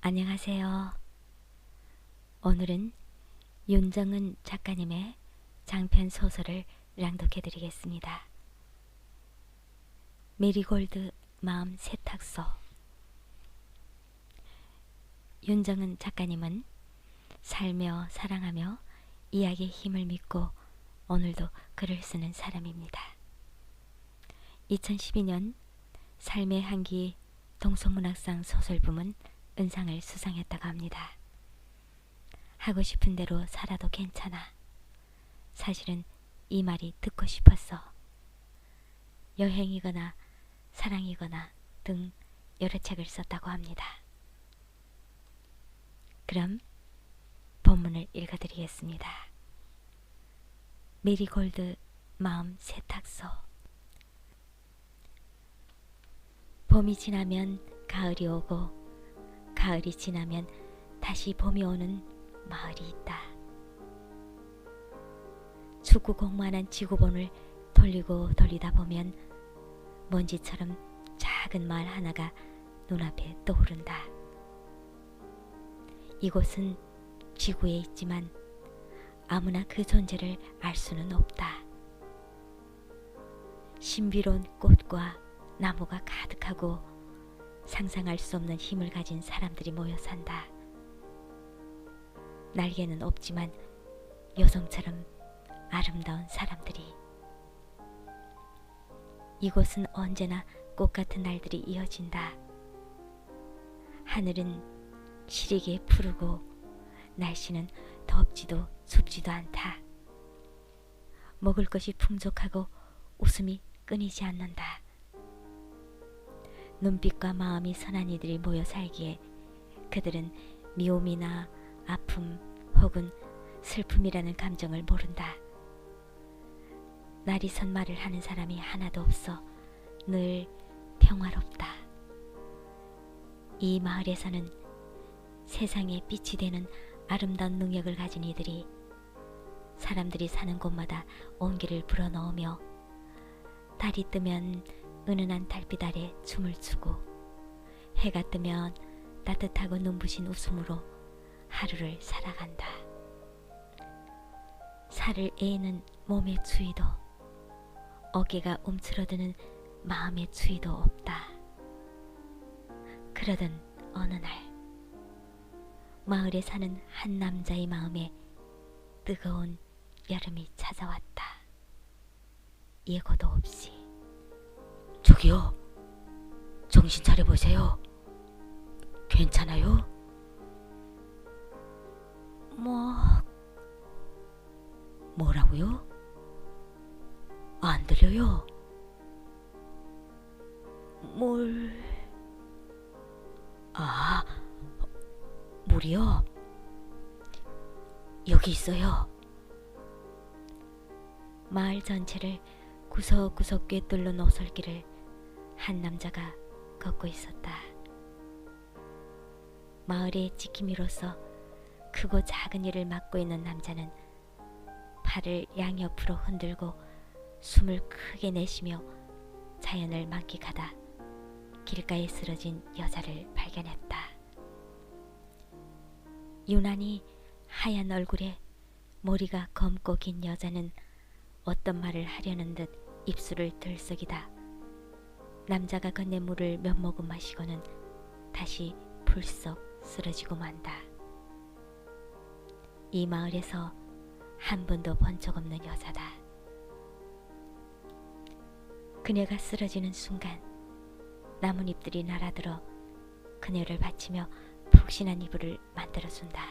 안녕하세요. 오늘은 윤정은 작가님의 장편 소설을 낭독해 드리겠습니다. 메리골드 마음 세탁소. 윤정은 작가님은 살며 사랑하며 이야기의 힘을 믿고 오늘도 글을 쓰는 사람입니다. 2012년 삶의 한기 동서문학상 소설부문 은상을 수상했다고 합니다. 하고 싶은 대로 살아도 괜찮아. 사실은 이 말이 듣고 싶었어. 여행이거나 사랑이거나 등 여러 책을 썼다고 합니다. 그럼 본문을 읽어드리겠습니다. 메리골드 마음 세탁소. 봄이 지나면 가을이 오고 가을이 지나면 다시 봄이 오는 마을이 있다. 축구공만한 지구본을 돌리고 돌리다 보면 먼지처럼 작은 마을 하나가 눈앞에 떠오른다. 이곳은 지구에 있지만 아무나 그 존재를 알 수는 없다. 신비로운 꽃과 나무가 가득하고 상상할 수 없는 힘을 가진 사람들이 모여 산다. 날개는 없지만 여성처럼 아름다운 사람들이. 이곳은 언제나 꽃같은 날들이 이어진다. 하늘은 시리게 푸르고 날씨는 덥지도 춥지도 않다. 먹을 것이 풍족하고 웃음이 끊이지 않는다. 눈빛과 마음이 선한 이들이 모여 살기에 그들은 미움이나 아픔 혹은 슬픔이라는 감정을 모른다. 날이 선 말을 하는 사람이 하나도 없어 늘 평화롭다. 이 마을에서는 세상에 빛이 되는 아름다운 능력을 가진 이들이 사람들이 사는 곳마다 온기를 불어넣으며 달이 뜨면 은은한 달빛 아래 춤을 추고 해가 뜨면 따뜻하고 눈부신 웃음으로 하루를 살아간다. 살을 에이는 몸의 추위도 어깨가 움츠러드는 마음의 추위도 없다. 그러던 어느 날 마을에 사는 한 남자의 마음에 뜨거운 여름이 찾아왔다. 예고도 없이. 저기요, 정신 차려보세요. 괜찮아요? 뭐라고요? 안 들려요. 물이요? 여기 있어요. 마을 전체를 구석구석 꿰뚫는 오솔길을 한 남자가 걷고 있었다. 마을의 지킴이로서 크고 작은 일을 맡고 있는 남자는 팔을 양옆으로 흔들고 숨을 크게 내쉬며 자연을 만끽하다 길가에 쓰러진 여자를 발견했다. 유난히 하얀 얼굴에 머리가 검고 긴 여자는 어떤 말을 하려는 듯 입술을 들썩이다 남자가 건넨 물을 몇 모금 마시고는 다시 불썩 쓰러지고 만다. 이 마을에서 한 번도 본 적 없는 여자다. 그녀가 쓰러지는 순간 나뭇잎들이 날아들어 그녀를 받치며 푹신한 이불을 만들어준다.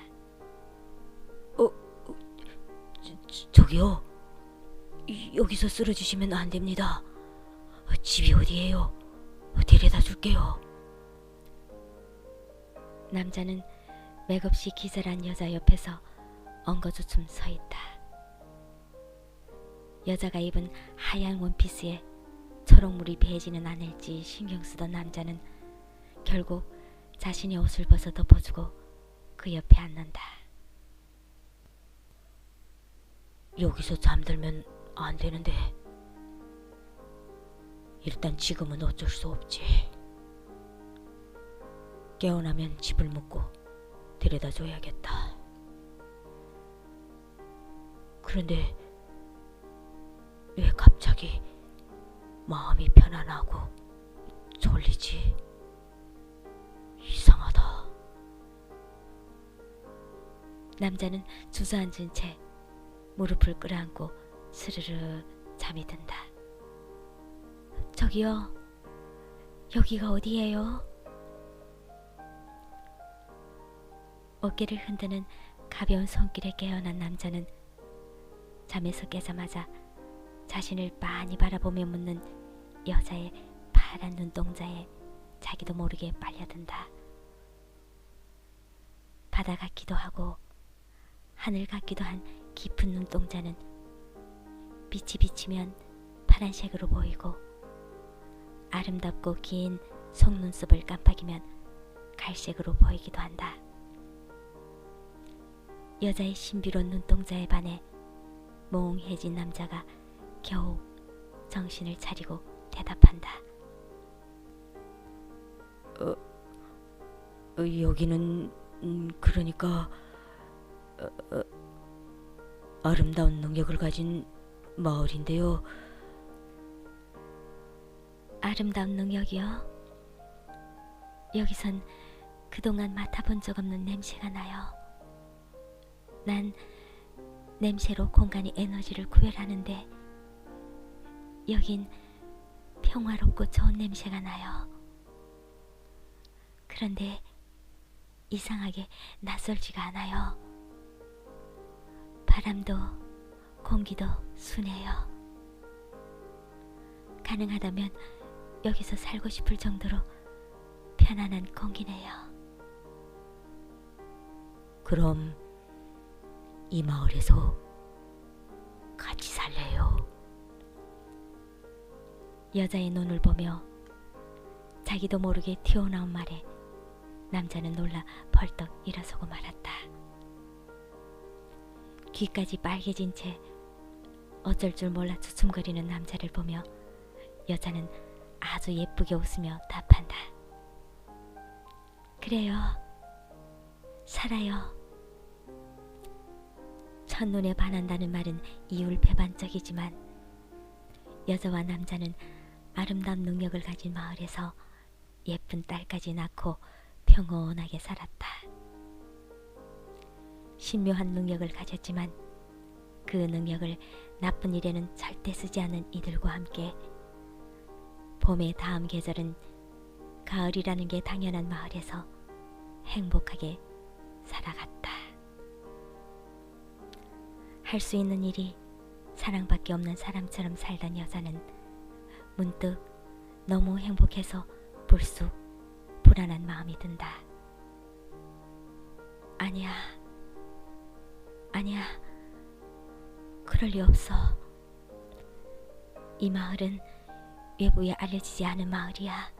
저기요, 여기서 쓰러지시면 안 됩니다. 집이 어디예요? 데려다 줄게요. 남자는 맥없이 기절한 여자 옆에서 엉거주춤 서 있다. 여자가 입은 하얀 원피스에 초록물이 배지는 않을지 신경 쓰던 남자는 결국 자신의 옷을 벗어 덮어주고 그 옆에 앉는다. 여기서 잠들면 안 되는데. 일단 지금은 어쩔 수 없지. 깨어나면 집을 묻고 데려다 줘야겠다. 그런데 왜 갑자기 마음이 편안하고 졸리지? 이상하다. 남자는 주저앉은 채 무릎을 끌어안고 스르르 잠이 든다. 저기요, 여기가 어디예요? 어깨를 흔드는 가벼운 손길에 깨어난 남자는 잠에서 깨자마자 자신을 빤히 바라보며 묻는 여자의 파란 눈동자에 자기도 모르게 빨려든다. 바다 같기도 하고 하늘 같기도 한 깊은 눈동자는 빛이 비치면 파란색으로 보이고 아름답고 긴 속눈썹을 깜빡이면 갈색으로 보이기도 한다. 여자의 신비로운 눈동자에 반해 몽해진 남자가 겨우 정신을 차리고 대답한다. 여기는 그러니까 아름다운 능력을 가진 마을인데요. 아름다운 능력이요? 여기선 그동안 맡아본 적 없는 냄새가 나요. 난 냄새로 공간의 에너지를 구별하는데 여긴 평화롭고 좋은 냄새가 나요. 그런데 이상하게 낯설지가 않아요. 바람도 공기도 순해요. 가능하다면 여기서 살고 싶을 정도로 편안한 공기네요. 그럼 이 마을에서 같이 살래요? 여자의 눈을 보며 자기도 모르게 튀어나온 말에 남자는 놀라 벌떡 일어서고 말았다. 귀까지 빨개진 채 어쩔 줄 몰라 주춤거리는 남자를 보며 여자는 아주 예쁘게 웃으며 답한다. 그래요. 살아요. 첫눈에 반한다는 말은 이율배반적이지만 여자와 남자는 아름다운 능력을 가진 마을에서 예쁜 딸까지 낳고 평온하게 살았다. 신묘한 능력을 가졌지만 그 능력을 나쁜 일에는 절대 쓰지 않는 이들과 함께 봄의 다음 계절은 가을이라는 게 당연한 마을에서 행복하게 살아갔다. 할 수 있는 일이 사랑밖에 없는 사람처럼 살던 여자는 문득 너무 행복해서 불쑥 불안한 마음이 든다. 아니야, 그럴 리 없어. 이 마을은 외부에 알려지지 않은 마을이야.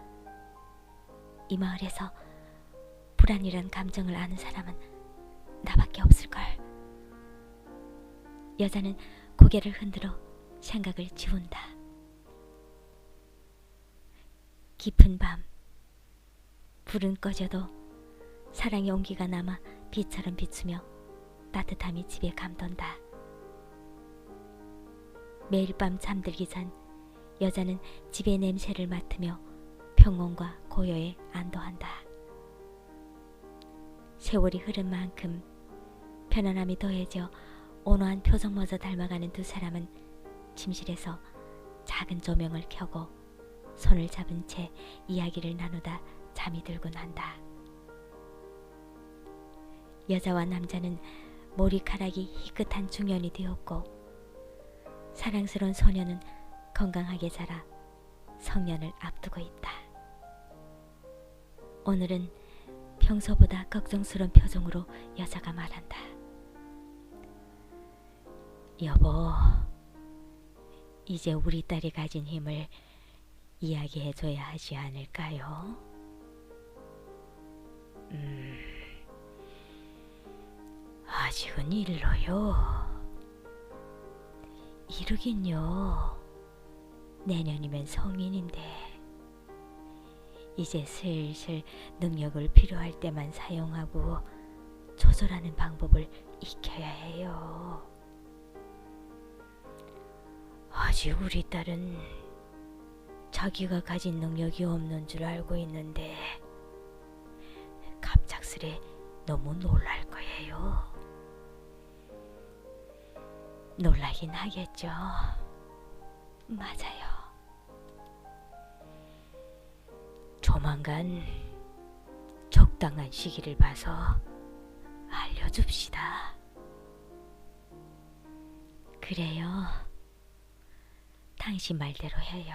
이 마을에서 불안이란 감정을 아는 사람은 나밖에 없을걸. 여자는 고개를 흔들어 생각을 지운다. 깊은 밤, 불은 꺼져도 사랑의 온기가 남아 빛처럼 비추며 따뜻함이 집에 감돈다. 매일 밤 잠들기 전 여자는 집의 냄새를 맡으며 평온과 고요에 안도한다. 세월이 흐른 만큼 편안함이 더해져 온화한 표정마저 닮아가는 두 사람은 침실에서 작은 조명을 켜고 손을 잡은 채 이야기를 나누다 잠이 들곤 한다. 여자와 남자는 머리카락이 희끗한 중년이 되었고 사랑스러운 소녀는 건강하게 자라 성년을 앞두고 있다. 오늘은 평소보다 걱정스러운 표정으로 여자가 말한다. 여보, 이제 우리 딸이 가진 힘을 이야기해줘야 하지 않을까요? 아직은 일러요. 이르긴요. 내년이면 성인인데 이제 슬슬 능력을 필요할 때만 사용하고 조절하는 방법을 익혀야 해요. 아직 우리 딸은 자기가 가진 능력이 없는 줄 알고 있는데 갑작스레 너무 놀랄 거예요. 놀라긴 하겠죠. 맞아요. 조만간 적당한 시기를 봐서 알려줍시다. 그래요. 당신 말대로 해요.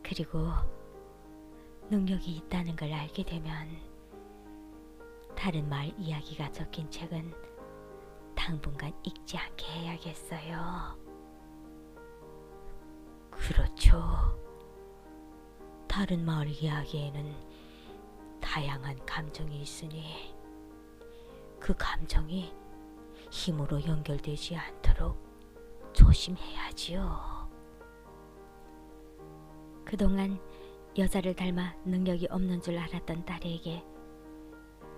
그리고 능력이 있다는 걸 알게 되면 다른 마을 이야기가 적힌 책은 당분간 읽지 않게 해야겠어요. 그렇죠. 다른 마을 이야기에는 다양한 감정이 있으니 그 감정이 힘으로 연결되지 않도록 조심해야지요. 그동안 여자를 닮아 능력이 없는 줄 알았던 딸에게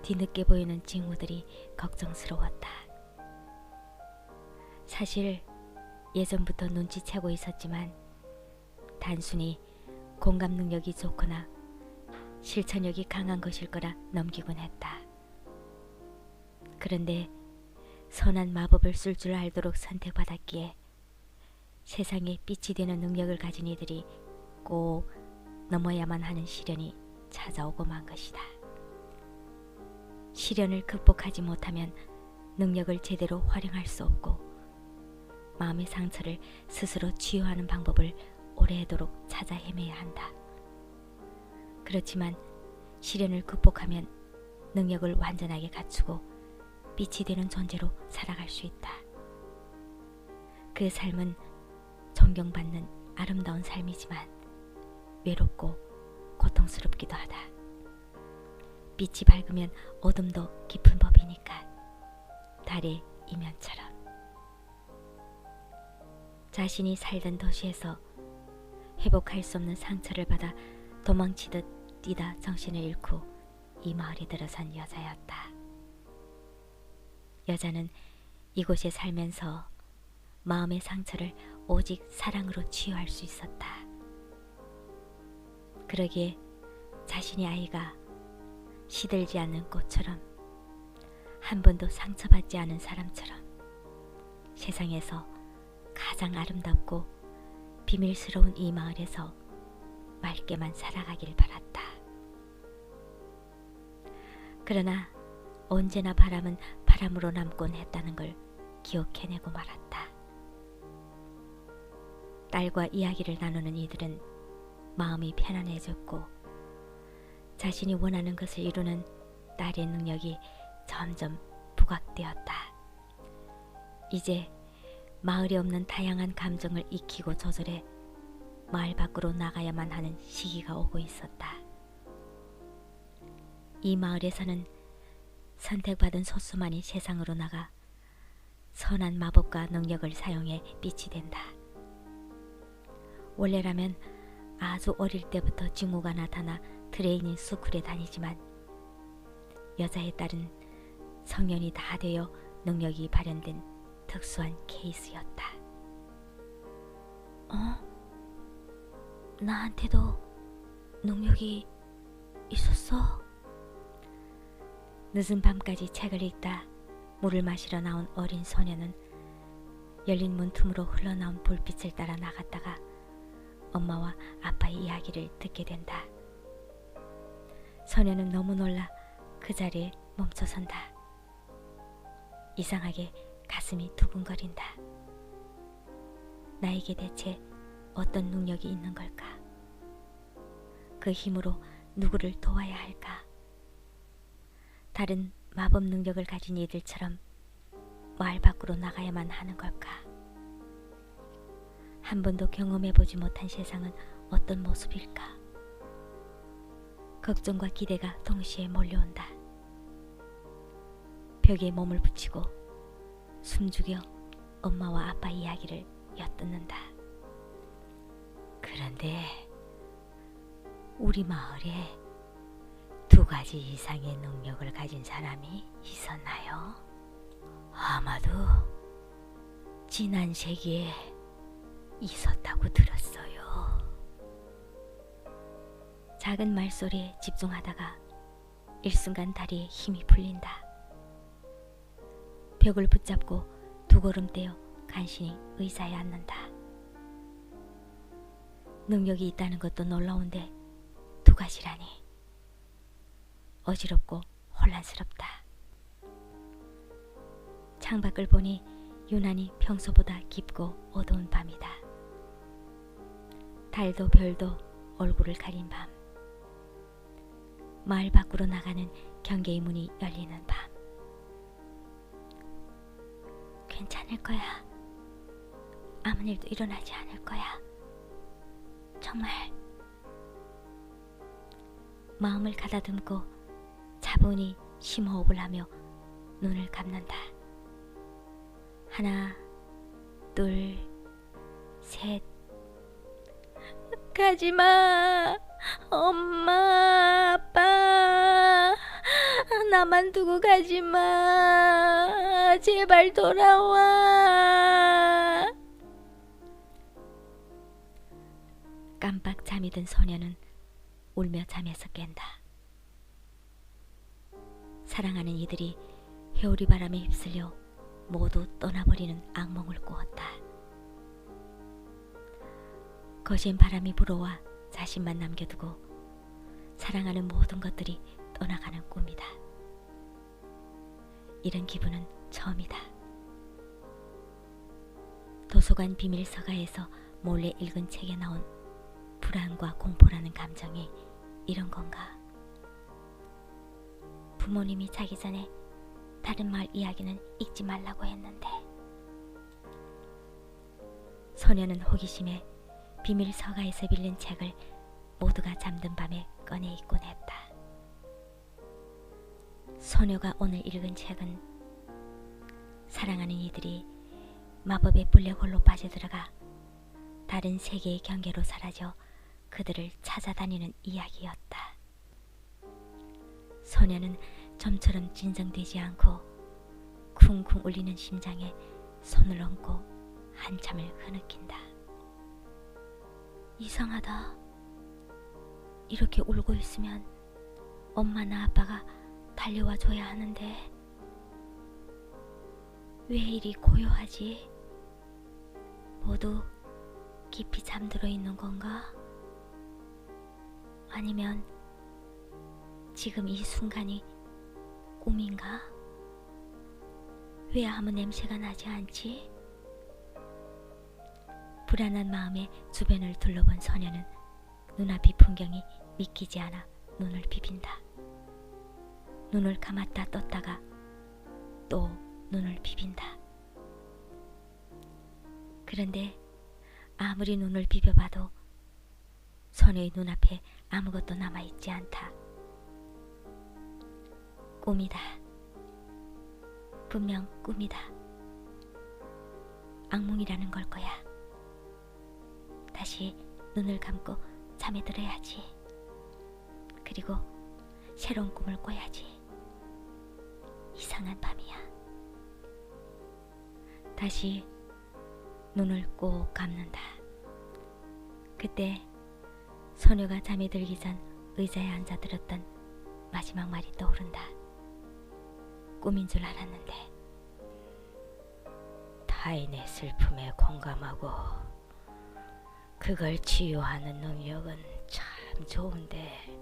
뒤늦게 보이는 징후들이 걱정스러웠다. 사실 예전부터 눈치채고 있었지만 단순히 공감 능력이 좋거나 실천력이 강한 것일 거라 넘기곤 했다. 그런데 선한 마법을 쓸 줄 알도록 선택받았기에 세상에 빛이 되는 능력을 가진 이들이 꼭 넘어야만 하는 시련이 찾아오고 만 것이다. 시련을 극복하지 못하면 능력을 제대로 활용할 수 없고 마음의 상처를 스스로 치유하는 방법을 오래도록 찾아 헤매야 한다. 그렇지만 시련을 극복하면 능력을 완전하게 갖추고 빛이 되는 존재로 살아갈 수 있다. 그 삶은 존경받는 아름다운 삶이지만 외롭고 고통스럽기도 하다. 빛이 밝으면 어둠도 깊은 법이니까. 달의 이면처럼. 자신이 살던 도시에서 회복할 수 없는 상처를 받아 도망치듯 뛰다 정신을 잃고 이 마을에 들어선 여자였다. 여자는 이곳에 살면서 마음의 상처를 오직 사랑으로 치유할 수 있었다. 그러기에 자신의 아이가 시들지 않는 꽃처럼 한 번도 상처받지 않은 사람처럼 세상에서 가장 아름답고 비밀스러운 이 마을에서 맑게만 살아가길 바랐다. 그러나 언제나 바람은 바람으로 남곤 했다는 걸 기억해내고 말았다. 딸과 이야기를 나누는 이들은 마음이 편안해졌고 자신이 원하는 것을 이루는 딸의 능력이 점점 부각되었다. 이제 마을에 없는 다양한 감정을 익히고 조절해 마을 밖으로 나가야만 하는 시기가 오고 있었다. 이 마을에서는 선택받은 소수만이 세상으로 나가 선한 마법과 능력을 사용해 빛이 된다. 원래라면 아주 어릴 때부터 징후가 나타나 트레이닝 스쿨에 다니지만 여자의 딸은 성년이 다 되어 능력이 발현된 특수한 케이스였다. 나한테도 능력이 있었어? 늦은 밤까지 책을 읽다 물을 마시러 나온 어린 소녀는 열린 문틈으로 흘러나온 불빛을 따라 나갔다가 엄마와 아빠의 이야기를 듣게 된다. 소녀는 너무 놀라 그 자리에 멈춰선다. 이상하게 가슴이 두근거린다. 나에게 대체 어떤 능력이 있는 걸까? 그 힘으로 누구를 도와야 할까? 다른 마법 능력을 가진 이들처럼 마을 밖으로 나가야만 하는 걸까? 한 번도 경험해보지 못한 세상은 어떤 모습일까? 걱정과 기대가 동시에 몰려온다. 벽에 몸을 붙이고 숨죽여 엄마와 아빠 이야기를 엿듣는다. 그런데 우리 마을에 두 가지 이상의 능력을 가진 사람이 있었나요? 아마도 지난 세기에 있었다고 들었어요. 작은 말소리에 집중하다가 일순간 다리에 힘이 풀린다. 벽을 붙잡고 두 걸음 떼어 간신히 의자에 앉는다. 능력이 있다는 것도 놀라운데 두 가지라니. 어지럽고 혼란스럽다. 창밖을 보니 유난히 평소보다 깊고 어두운 밤이다. 달도 별도 얼굴을 가린 밤. 마을 밖으로 나가는 경계의 문이 열리는 밤. 괜찮을 거야. 아무 일도 일어나지 않을 거야. 정말. 마음을 가다듬고 차분히 심호흡을 하며 눈을 감는다. 하나, 둘, 셋. 가지마. 엄마, 아빠. 나만 두고 가지마. 제발 돌아와. 깜빡 잠이 든 소녀는 울며 잠에서 깬다. 사랑하는 이들이 회오리 바람에 휩쓸려 모두 떠나버리는 악몽을 꾸었다. 거센 바람이 불어와 자신만 남겨두고 사랑하는 모든 것들이 떠나가는 꿈이다. 이런 기분은 처음이다. 도서관 비밀 서가에서 몰래 읽은 책에 나온 불안과 공포라는 감정이 이런 건가? 부모님이 자기 전에 다른 마을 이야기는 읽지 말라고 했는데. 소녀는 호기심에 비밀 서가에서 빌린 책을 모두가 잠든 밤에 꺼내 읽곤 했다. 소녀가 오늘 읽은 책은 사랑하는 이들이 마법의 블랙홀로 빠져들어가 다른 세계의 경계로 사라져 그들을 찾아다니는 이야기였다. 소녀는 좀처럼 진정되지 않고 쿵쿵 울리는 심장에 손을 얹고 한참을 흐느낀다. 이상하다. 이렇게 울고 있으면 엄마나 아빠가 달려와 줘야 하는데 왜 이리 고요하지? 모두 깊이 잠들어 있는 건가? 아니면 지금 이 순간이 꿈인가? 왜 아무 냄새가 나지 않지? 불안한 마음에 주변을 둘러본 소녀는 눈앞의 풍경이 믿기지 않아 눈을 비빈다. 눈을 감았다 떴다가 또 눈을 비빈다. 그런데 아무리 눈을 비벼봐도 소녀의 눈앞에 아무것도 남아있지 않다. 꿈이다. 분명 꿈이다. 악몽이라는 걸 거야. 다시 눈을 감고 잠에 들어야지. 그리고 새로운 꿈을 꿔야지. 이상한 밤이야. 다시 눈을 꼭 감는다. 그때 소녀가 잠에 들기 전 의자에 앉아 들었던 마지막 말이 떠오른다. 꿈인 줄 알았는데. 타인의 슬픔에 공감하고 그걸 치유하는 능력은 참 좋은데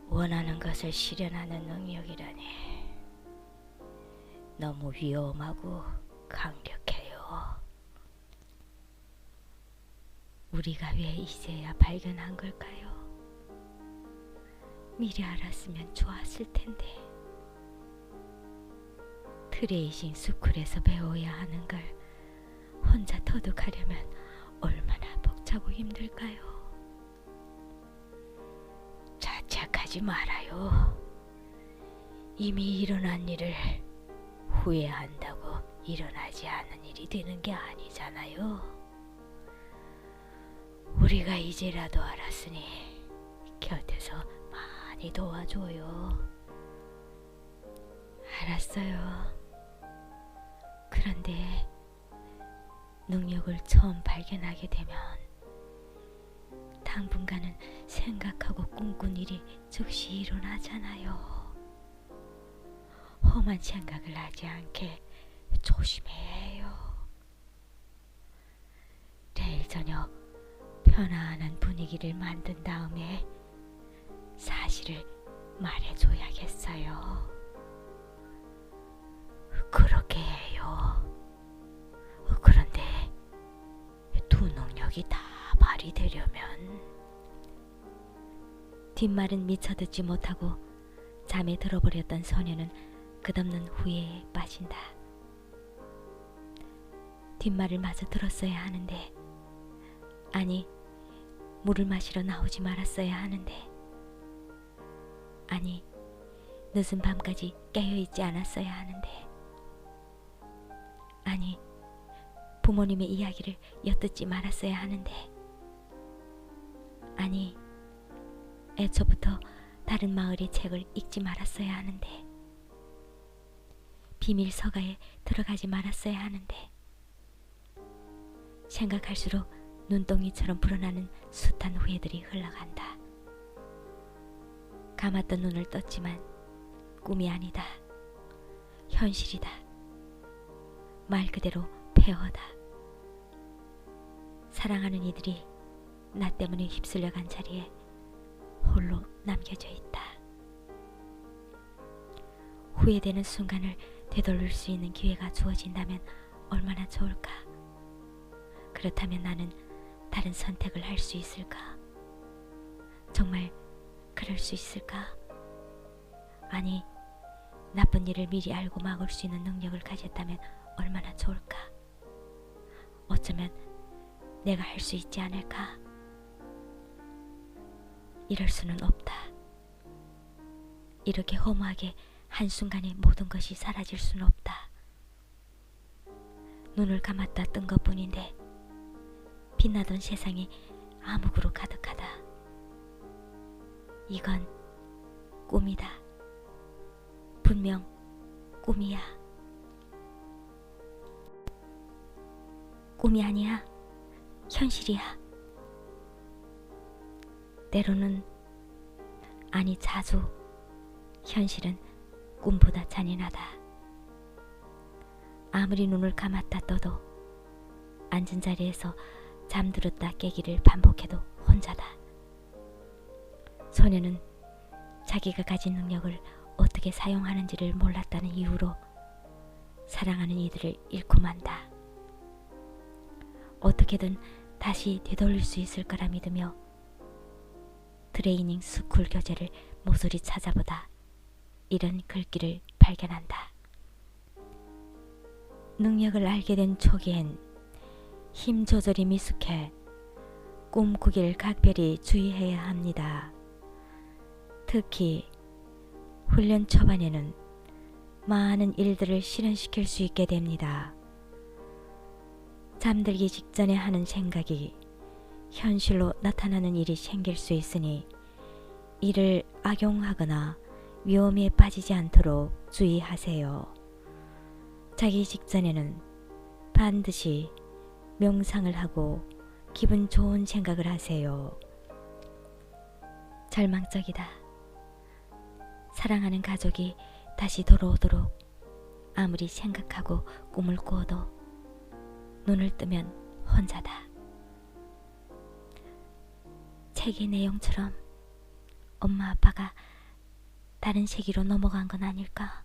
원하는 것을 실현하는 능력이라니 너무 위험하고 강력해요. 우리가 왜 이제야 발견한 걸까요? 미리 알았으면 좋았을 텐데. 트레이싱 스쿨에서 배워야 하는 걸 혼자 터득하려면 얼마나 벅차고 힘들까요? 자책하지 말아요. 이미 일어난 일을 후회한다고 일어나지 않은 일이 되는 게 아니잖아요. 우리가 이제라도 알았으니 곁에서 많이 도와줘요. 알았어요. 그런데 능력을 처음 발견하게 되면 당분간은 생각하고 꿈꾼 일이 즉시 일어나잖아요. 험한 생각을 하지 않게 조심해야 해요. 내일 저녁 편안한 분위기를 만든 다음에 사실을 말해줘야겠어요. 그렇게 해요. 그런데 두 능력이 다 발휘되려면 뒷말은 미처 듣지 못하고 잠에 들어버렸던 소녀는 끝없는 후회에 빠진다. 뒷말을 마저 들었어야 하는데, 아니, 물을 마시러 나오지 말았어야 하는데, 아니, 늦은 밤까지 깨어있지 않았어야 하는데, 아니, 부모님의 이야기를 엿듣지 말았어야 하는데, 아니, 애초부터 다른 마을의 책을 읽지 말았어야 하는데, 비밀 서가에 들어가지 말았어야 하는데, 생각할수록 눈덩이처럼 불어나는 숱한 후회들이 흘러간다. 감았던 눈을 떴지만 꿈이 아니다. 현실이다. 말 그대로 폐허다. 사랑하는 이들이 나 때문에 휩쓸려간 자리에 홀로 남겨져 있다. 후회되는 순간을 되돌릴 수 있는 기회가 주어진다면 얼마나 좋을까? 그렇다면 나는 다른 선택을 할 수 있을까? 정말 그럴 수 있을까? 아니, 나쁜 일을 미리 알고 막을 수 있는 능력을 가졌다면 얼마나 좋을까? 어쩌면 내가 할 수 있지 않을까? 이럴 수는 없다. 이렇게 허무하게 한순간에 모든 것이 사라질 수는 없다. 눈을 감았다 뜬 것뿐인데 빛나던 세상이 암흑으로 가득하다. 이건 꿈이다. 분명 꿈이야. 꿈이 아니야. 현실이야. 때로는, 아니 자주, 현실은 꿈보다 잔인하다. 아무리 눈을 감았다 떠도 앉은 자리에서 잠들었다 깨기를 반복해도 혼자다. 소녀는 자기가 가진 능력을 어떻게 사용하는지를 몰랐다는 이유로 사랑하는 이들을 잃고 만다. 어떻게든 다시 되돌릴 수 있을 거라 믿으며 트레이닝 스쿨 교재를 모조리 찾아보다 이런 글귀를 발견한다. 능력을 알게 된 초기엔 힘 조절이 미숙해 꿈꾸길 각별히 주의해야 합니다. 특히 훈련 초반에는 많은 일들을 실현시킬 수 있게 됩니다. 잠들기 직전에 하는 생각이 현실로 나타나는 일이 생길 수 있으니 이를 악용하거나 위험에 빠지지 않도록 주의하세요. 자기 직전에는 반드시 명상을 하고 기분 좋은 생각을 하세요. 절망적이다. 사랑하는 가족이 다시 돌아오도록 아무리 생각하고 꿈을 꾸어도 눈을 뜨면 혼자다. 책의 내용처럼 엄마 아빠가 다른 세계로 넘어간 건 아닐까?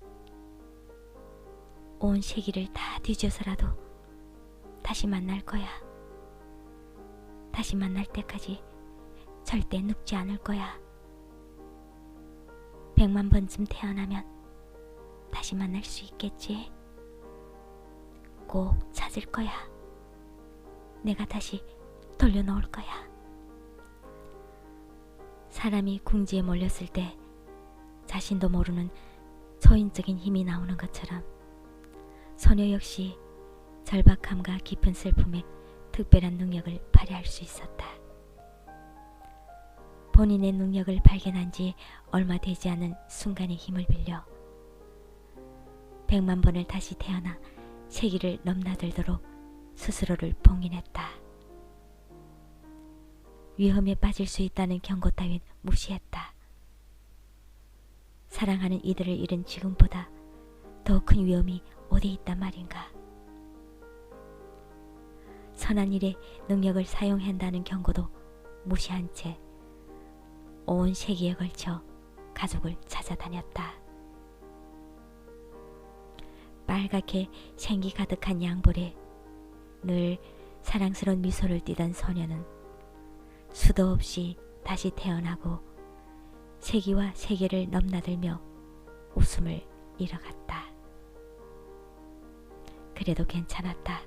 온 세계를 다 뒤져서라도 다시 만날 거야. 다시 만날 때까지 절대 눕지 않을 거야. 100만 번쯤 태어나면 다시 만날 수 있겠지. 꼭 찾을 거야. 내가 다시 돌려놓을 거야. 사람이 궁지에 몰렸을 때 자신도 모르는 초인적인 힘이 나오는 것처럼 소녀 역시 절박함과 깊은 슬픔에 특별한 능력을 발휘할 수 있었다. 본인의 능력을 발견한 지 얼마 되지 않은 순간의 힘을 빌려 100만 번을 다시 태어나 세기를 넘나들도록 스스로를 봉인했다. 위험에 빠질 수 있다는 경고 따윈 무시했다. 사랑하는 이들을 잃은 지금보다 더 큰 위험이 어디 있단 말인가. 선한 일에 능력을 사용한다는 경고도 무시한 채 온 세기에 걸쳐 가족을 찾아다녔다. 빨갛게 생기 가득한 양볼에 늘 사랑스러운 미소를 띠던 소녀는 수도 없이 다시 태어나고 세기와 세계를 넘나들며 웃음을 잃어갔다. 그래도 괜찮았다.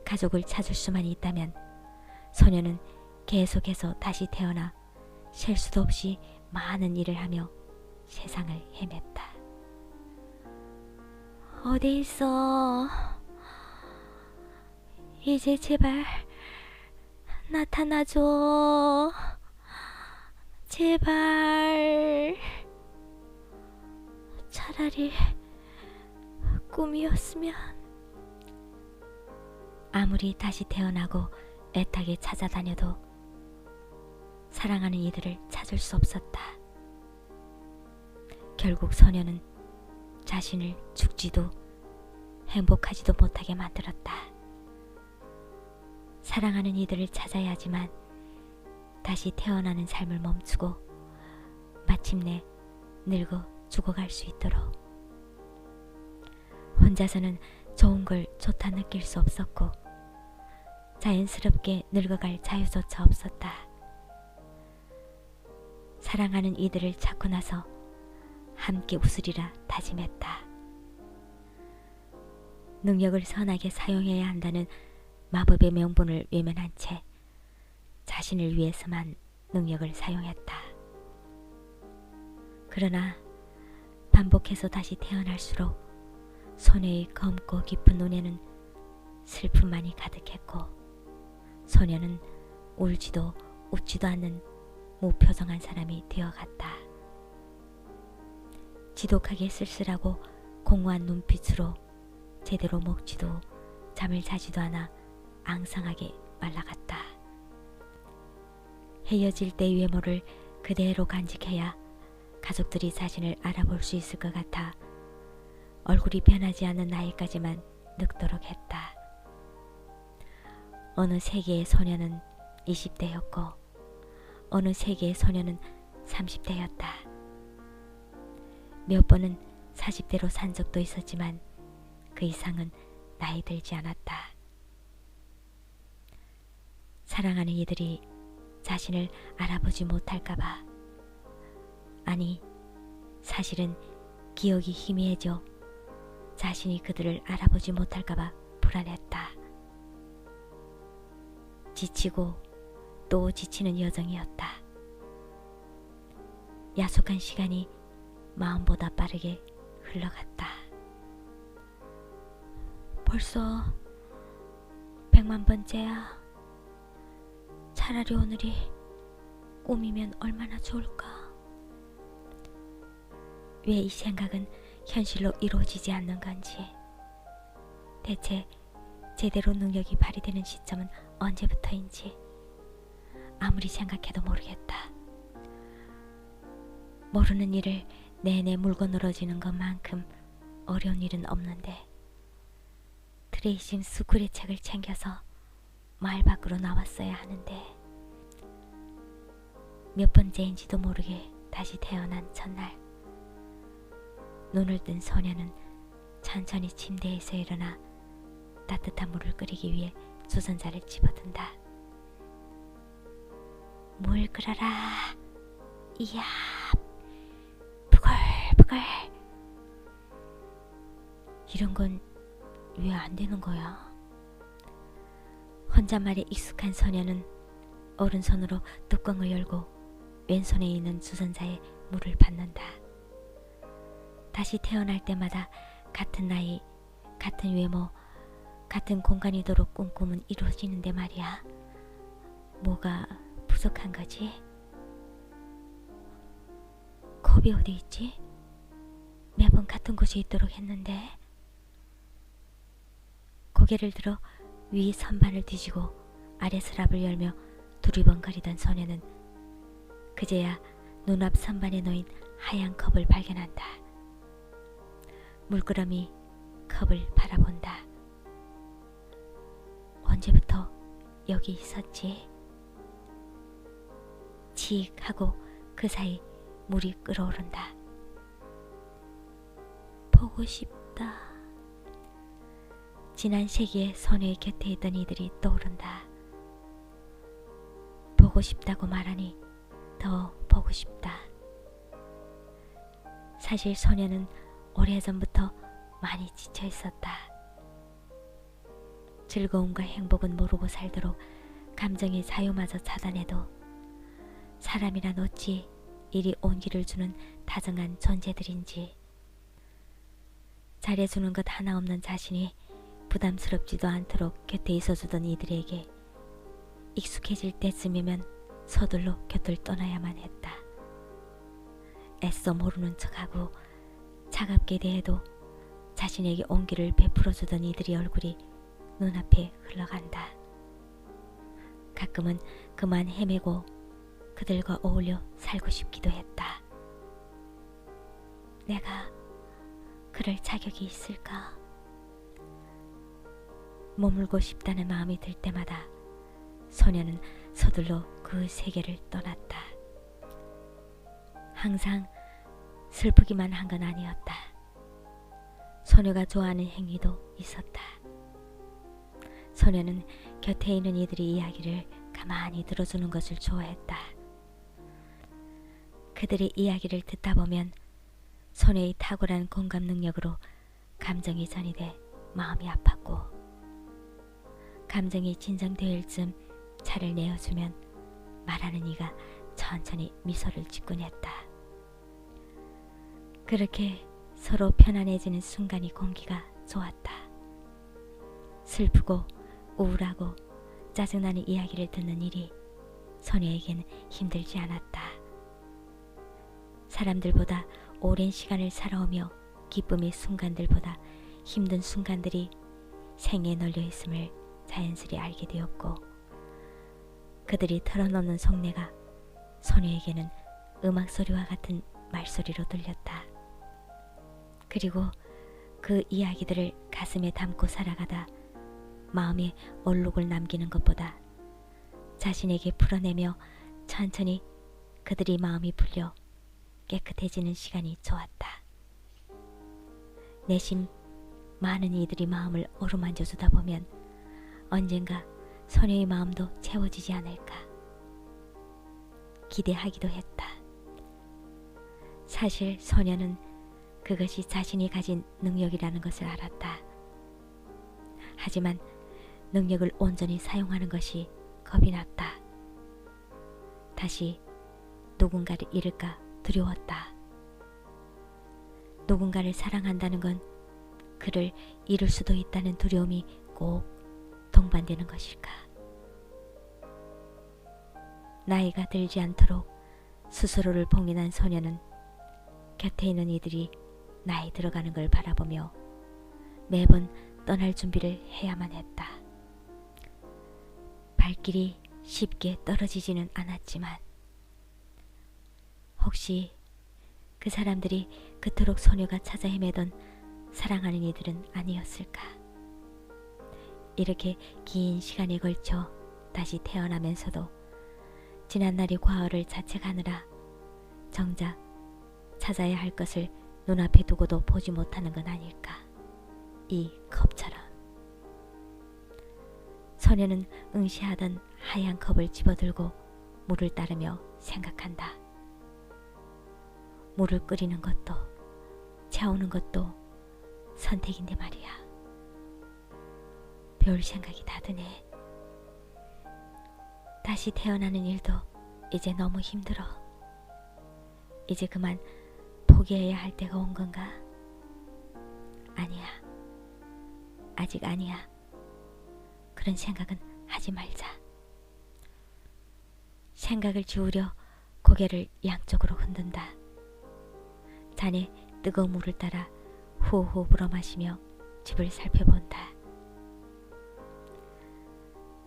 가족을 찾을 수만 있다면 소녀는 계속해서 다시 태어나 셀 수도 없이 많은 일을 하며 세상을 헤맸다. 어디 있어? 이제 제발 나타나줘. 제발. 차라리 꿈이었으면. 아무리 다시 태어나고 애타게 찾아다녀도 사랑하는 이들을 찾을 수 없었다. 결국 소녀는 자신을 죽지도 행복하지도 못하게 만들었다. 사랑하는 이들을 찾아야 하지만 다시 태어나는 삶을 멈추고 마침내 늙어 죽어갈 수 있도록. 혼자서는 좋은 걸 좋다 느낄 수 없었고 자연스럽게 늙어갈 자유조차 없었다. 사랑하는 이들을 찾고 나서 함께 웃으리라 다짐했다. 능력을 선하게 사용해야 한다는 마법의 명분을 외면한 채 자신을 위해서만 능력을 사용했다. 그러나 반복해서 다시 태어날수록 소녀의 검고 깊은 눈에는 슬픔만이 가득했고 소녀는 울지도 웃지도 않는 무표정한 사람이 되어갔다. 지독하게 쓸쓸하고 공허한 눈빛으로 제대로 먹지도 잠을 자지도 않아 앙상하게 말라갔다. 헤어질 때의 외모를 그대로 간직해야 가족들이 자신을 알아볼 수 있을 것 같아 얼굴이 변하지 않는 나이까지만 늙도록 했다. 어느 세계의 소녀는 20대였고 어느 세계의 소녀는 30대였다. 몇 번은 40대로 산 적도 있었지만 그 이상은 나이 들지 않았다. 사랑하는 이들이 자신을 알아보지 못할까봐, 아니 사실은 기억이 희미해져 자신이 그들을 알아보지 못할까봐 불안했다. 지치고 또 지치는 여정이었다. 야속한 시간이 마음보다 빠르게 흘러갔다. 벌써 100만 번째야. 차라리 오늘이 꿈이면 얼마나 좋을까. 왜 이 생각은 현실로 이루어지지 않는 건지, 대체 제대로 능력이 발휘되는 시점은 언제부터인지 아무리 생각해도 모르겠다. 모르는 일을 내내 물고 늘어지는 것만큼 어려운 일은 없는데 트레이싱 스쿨의 책을 챙겨서 마을 밖으로 나왔어야 하는데 몇 번째인지도 모르게 다시 태어난 첫날, 눈을 뜬 소녀는 천천히 침대에서 일어나 따뜻한 물을 끓이기 위해 주전자를 집어든다. 물 끓여라. 이야, 부글부글. 이런 건 왜 안 되는 거야? 혼잣말에 익숙한 소녀는 오른손으로 뚜껑을 열고 왼손에 있는 주전자에 물을 붓는다. 다시 태어날 때마다 같은 나이, 같은 외모, 같은 공간이도록 꿈꾸면 이루어지는데 말이야. 뭐가 부족한 거지? 컵이 어디 있지? 매번 같은 곳에 있도록 했는데. 고개를 들어 위 선반을 뒤지고 아래 서랍을 열며 두리번거리던 소녀는 그제야 눈앞 선반에 놓인 하얀 컵을 발견한다. 물끄러미 컵을 바라본다. 언제부터 여기 있었지? 칙 하고 그 사이 물이 끓어오른다. 보고 싶다. 지난 세기에 소녀의 곁에 있던 이들이 떠오른다. 보고 싶다고 말하니 더 보고 싶다. 사실 소녀는 오래전부터 많이 지쳐 있었다. 즐거움과 행복은 모르고 살도록 감정의 자유마저 차단해도 사람이란 어찌 이리 온기를 주는 다정한 존재들인지. 잘해주는 것 하나 없는 자신이 부담스럽지도 않도록 곁에 있어주던 이들에게 익숙해질 때쯤이면 서둘러 곁을 떠나야만 했다. 애써 모르는 척하고 차갑게 대해도 자신에게 온기를 베풀어주던 이들의 얼굴이 눈앞에 흘러간다. 가끔은 그만 헤매고 그들과 어울려 살고 싶기도 했다. 내가 그럴 자격이 있을까? 머물고 싶다는 마음이 들 때마다 소녀는 서둘러 그 세계를 떠났다. 항상 슬프기만 한 건 아니었다. 소녀가 좋아하는 행위도 있었다. 소녀는 곁에 있는 이들의 이야기를 가만히 들어주는 것을 좋아했다. 그들의 이야기를 듣다 보면 소녀의 탁월한 공감 능력으로 감정이 전이돼 마음이 아팠고, 감정이 진정될 즈음 차를 내어주면 말하는 이가 천천히 미소를 짓곤 했다. 그렇게 서로 편안해지는 순간이 공기가 좋았다. 슬프고 우울하고 짜증나는 이야기를 듣는 일이 소녀에겐 힘들지 않았다. 사람들보다 오랜 시간을 살아오며 기쁨의 순간들보다 힘든 순간들이 생에 널려 있음을 자연스레 알게 되었고, 그들이 털어놓는 속내가 소녀에게는 음악소리와 같은 말소리로 들렸다. 그리고 그 이야기들을 가슴에 담고 살아가다 마음에 얼룩을 남기는 것보다 자신에게 풀어내며 천천히 그들이 마음이 풀려 깨끗해지는 시간이 좋았다. 내심 많은 이들이 마음을 어루만져 주다 보면 언젠가 소녀의 마음도 채워지지 않을까 기대하기도 했다. 사실 소녀는 그것이 자신이 가진 능력이라는 것을 알았다. 하지만 능력을 온전히 사용하는 것이 겁이 났다. 다시 누군가를 잃을까 두려웠다. 누군가를 사랑한다는 건 그를 잃을 수도 있다는 두려움이 꼭 동반되는 것일까? 나이가 들지 않도록 스스로를 봉인한 소녀는 곁에 있는 이들이 나이 들어가는 걸 바라보며 매번 떠날 준비를 해야만 했다. 발길이 쉽게 떨어지지는 않았지만 혹시 그 사람들이 그토록 소녀가 찾아 헤매던 사랑하는 이들은 아니었을까? 이렇게 긴 시간에 걸쳐 다시 태어나면서도 지난날의 과거를 자책하느라 정작 찾아야 할 것을 눈앞에 두고도 보지 못하는 건 아닐까? 이 컵처럼. 소녀는 응시하던 하얀 컵을 집어들고 물을 따르며 생각한다. 물을 끓이는 것도 채우는 것도 선택인데 말이야. 별 생각이 다 드네. 다시 태어나는 일도 이제 너무 힘들어. 이제 그만 포기해야 할 때가 온 건가? 아니야. 아직 아니야. 그런 생각은 하지 말자. 생각을 지우려 고개를 양쪽으로 흔든다. 잔에 뜨거운 물을 따라 후후 불어 마시며 집을 살펴본다.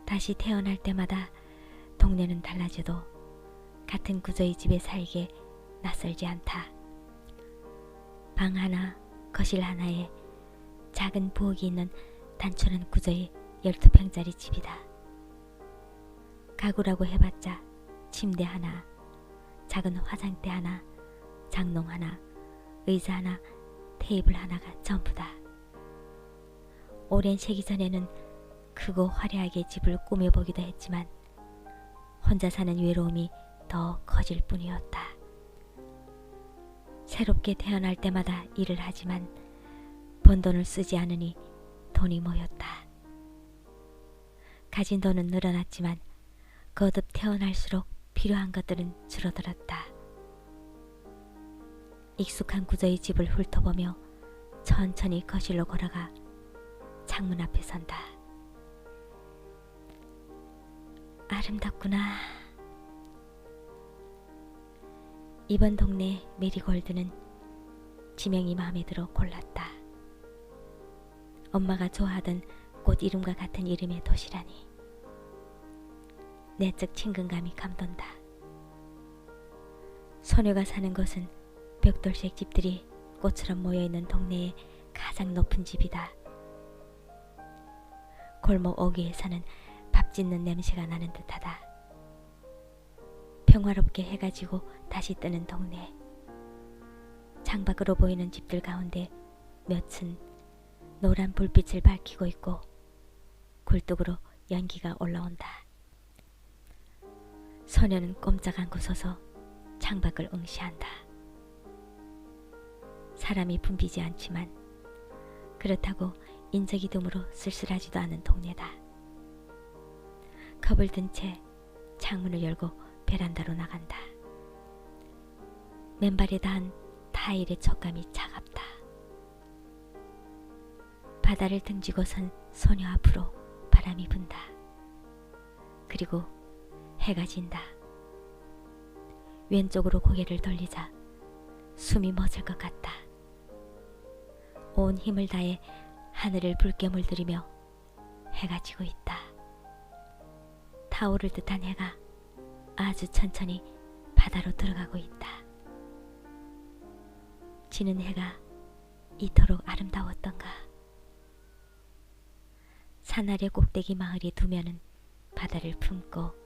다시 태어날 때마다 동네는 달라져도 같은 구조의 집에 살기에 낯설지 않다. 방 하나, 거실 하나에 작은 부엌이 있는 단촐한 구조의 12평짜리 집이다. 가구라고 해봤자 침대 하나, 작은 화장대 하나, 장롱 하나, 의자 하나, 테이블 하나가 전부다. 오랜 세기 전에는 크고 화려하게 집을 꾸며보기도 했지만 혼자 사는 외로움이 더 커질 뿐이었다. 새롭게 태어날 때마다 일을 하지만 번 돈을 쓰지 않으니 돈이 모였다. 가진 돈은 늘어났지만 거듭 태어날수록 필요한 것들은 줄어들었다. 익숙한 구조의 집을 훑어보며 천천히 거실로 걸어가 창문 앞에 선다. 아름답구나. 이번 동네 메리골드는 지명이 마음에 들어 골랐다. 엄마가 좋아하던 꽃 이름과 같은 이름의 도시라니 내적 친근감이 감돈다. 소녀가 사는 곳은 벽돌색 집들이 꽃처럼 모여있는 동네의 가장 높은 집이다. 골목 어귀에서는 밥 짓는 냄새가 나는 듯하다. 평화롭게 해가 지고 다시 뜨는 동네. 창밖으로 보이는 집들 가운데 몇은 노란 불빛을 밝히고 있고 굴뚝으로 연기가 올라온다. 소녀는 꼼짝 않고 서서 창밖을 응시한다. 사람이 붐비지 않지만 그렇다고 인적이 드물어 쓸쓸하지도 않은 동네다. 컵을 든 채 창문을 열고 베란다로 나간다. 맨발에 닿은 타일의 촉감이 차갑다. 바다를 등지고 선 소녀 앞으로 바람이 분다. 그리고 해가 진다. 왼쪽으로 고개를 돌리자 숨이 멎을 것 같다. 온 힘을 다해 하늘을 붉게 물들이며 해가 지고 있다. 타오를 듯한 해가 아주 천천히 바다로 들어가고 있다. 지는 해가 이토록 아름다웠던가. 산 아래 꼭대기 마을이 두 면은 바다를 품고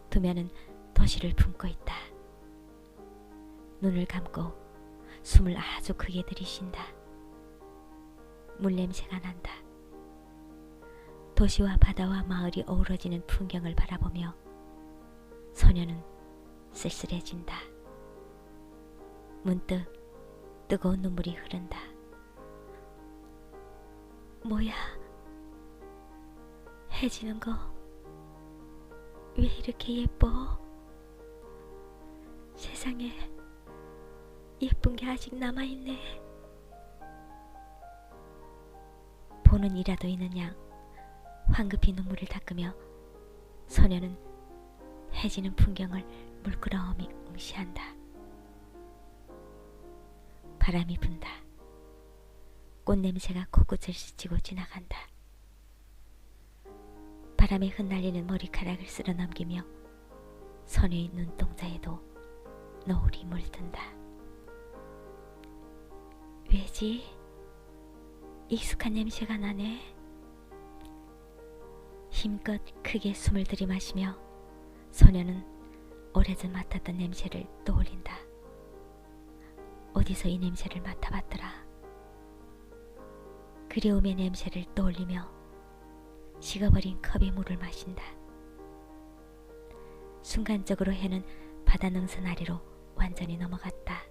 두 면은 도시를 품고 있다. 눈을 감고 숨을 아주 크게 들이쉰다. 물냄새가 난다. 도시와 바다와 마을이 어우러지는 풍경을 바라보며 소녀는 쓸쓸해진다. 문득 뜨거운 눈물이 흐른다. 뭐야? 해 지는 거 왜 이렇게 예뻐? 세상에 예쁜 게 아직 남아있네. 보는 이라도 있는 양 황급히 눈물을 닦으며 소녀는 해지는 풍경을 물끄러미 응시한다. 바람이 분다. 꽃냄새가 코끝을 스치고 지나간다. 바람에 흩날리는 머리카락을 쓸어 넘기며 소녀의 눈동자에도 노을이 물든다. 왜지? 익숙한 냄새가 나네. 힘껏 크게 숨을 들이마시며 소녀는 오래전 맡았던 냄새를 떠올린다. 어디서 이 냄새를 맡아봤더라. 그리움의 냄새를 떠올리며 식어버린 컵에 물을 마신다. 순간적으로 해는 바다 능선 아래로 완전히 넘어갔다.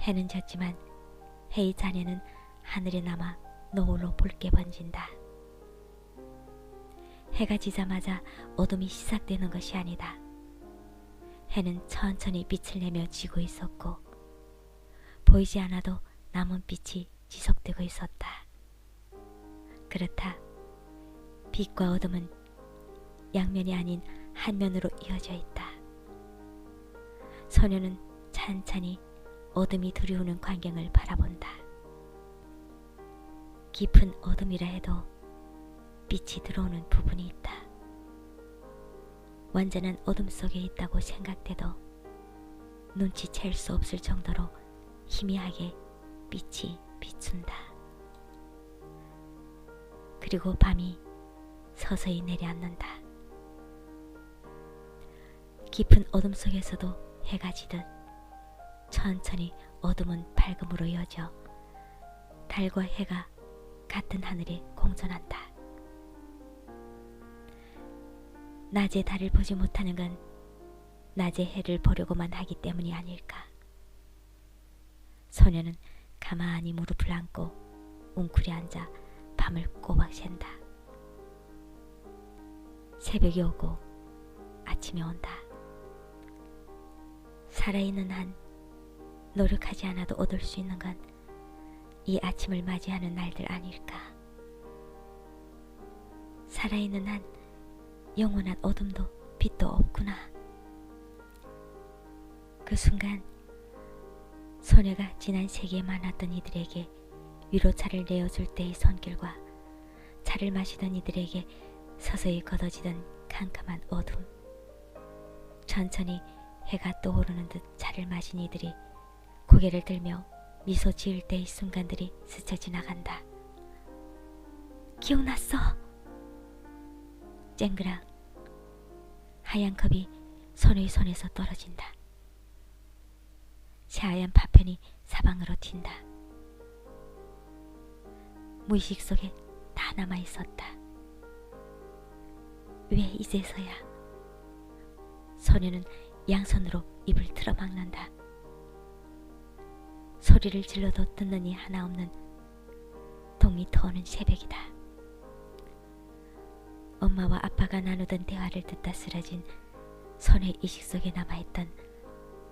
해는 졌지만 해의 잔해는 하늘에 남아 노을로 붉게 번진다. 해가 지자마자 어둠이 시작되는 것이 아니다. 해는 천천히 빛을 내며 지고 있었고 보이지 않아도 남은 빛이 지속되고 있었다. 그렇다. 빛과 어둠은 양면이 아닌 한 면으로 이어져 있다. 소녀는 찬찬히 어둠이 두려우는 광경을 바라본다. 깊은 어둠이라 해도 빛이 들어오는 부분이 있다. 완전한 어둠 속에 있다고 생각돼도 눈치챌 수 없을 정도로 희미하게 빛이 비춘다. 그리고 밤이 서서히 내려앉는다. 깊은 어둠 속에서도 해가 지듯 천천히 어둠은 밝음으로 이어져 달과 해가 같은 하늘에 공존한다. 낮에 달을 보지 못하는 건 낮에 해를 보려고만 하기 때문이 아닐까. 소녀는 가만히 무릎을 안고 웅크려 앉아 밤을 꼬박 샌다. 새벽이 오고 아침이 온다. 살아있는 한 노력하지 않아도 얻을 수 있는 건 이 아침을 맞이하는 날들 아닐까. 살아있는 한 영원한 어둠도 빛도 없구나. 그 순간 소녀가 지난 세기에 만났던 이들에게 위로차를 내어줄 때의 손길과 차를 마시던 이들에게 서서히 걷어지던 캄캄한 어둠, 천천히 해가 떠오르는 듯 차를 마신 이들이 고개를 들며 미소 지을 때의 순간들이 스쳐 지나간다. 기억났어. 쨍그랑 하얀 컵이 소녀의 손에서 떨어진다. 새하얀 파편이 사방으로 튄다. 무의식 속에 다 남아있었다. 왜 이제서야? 소녀는 양손으로 입을 틀어막는다. 소리를 질러도 듣는 이 하나 없는 동이 터오는 새벽이다. 엄마와 아빠가 나누던 대화를 듣다 쓰러진 손의 의식 속에 남아있던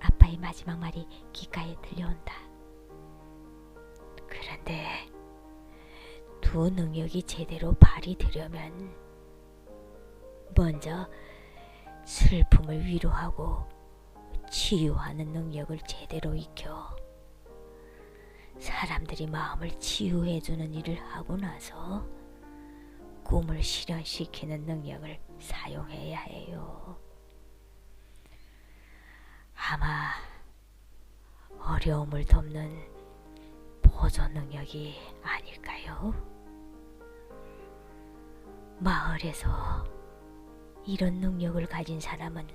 아빠의 마지막 말이 귓가에 들려온다. 그런데 두 능력이 제대로 발휘되려면 먼저 슬픔을 위로하고 치유하는 능력을 제대로 익혀 사람들이 마음을 치유해주는 일을 하고 나서 꿈을 실현시키는 능력을 사용해야 해요. 아마 어려움을 돕는 보조 능력이 아닐까요? 마을에서 이런 능력을 가진 사람은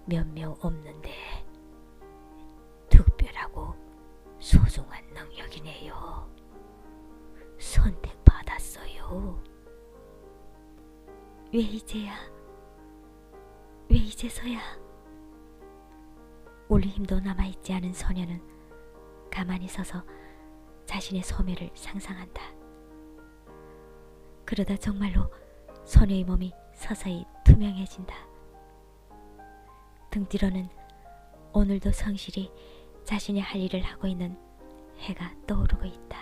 몇 명 없는데 특별하고 소중한 능력이네요. 선택받았어요. 왜 이제야? 왜 이제서야? 올 힘도 남아있지 않은 소녀는 가만히 서서 자신의 소멸을 상상한다. 그러다 정말로 소녀의 몸이 서서히 투명해진다. 등 뒤로는 오늘도 성실히 자신이 할 일을 하고 있는 해가 떠오르고 있다.